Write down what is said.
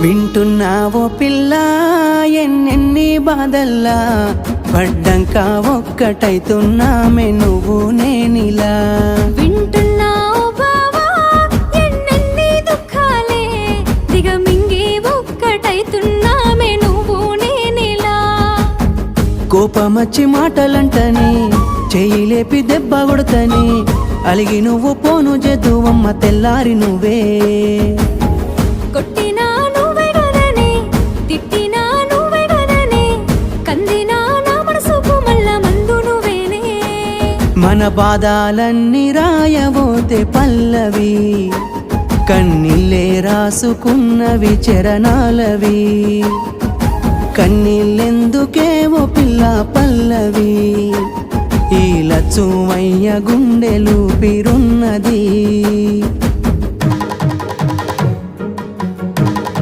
వింటున్నావో పిల్ల ఎన్నెన్ని బాధల్లా పడ్డంక ఒక్కటైతున్నామే నువ్వు నేనిలా వింటున్నావు బావా ఎన్నెన్ని దుఃఖాలే దిగమింగి ఒక్కటైతున్నామే నువ్వు నేనిలా కోపమచ్చి మాటలంటని చెయ్యి లేపి దెబ్బ కొడతని అలిగి నువ్వు పోను జదువమ్మ తెల్లారి నువ్వే కొట్టినా నువ్వే కదనే తిట్టినా నువ్వే కదనే కందినా నా మనసుకు మళ్ళా మందు నువ్వేనే మన బాధాలన్నీ రాయబోతే పల్లవి కన్నీళ్ళే రాసుకున్నవి చరణాలవి కన్నీళ్ళెందుకేవో పిల్ల పల్లవి ఈ లచ్చుమయ్య గుండెలు పిరున్నది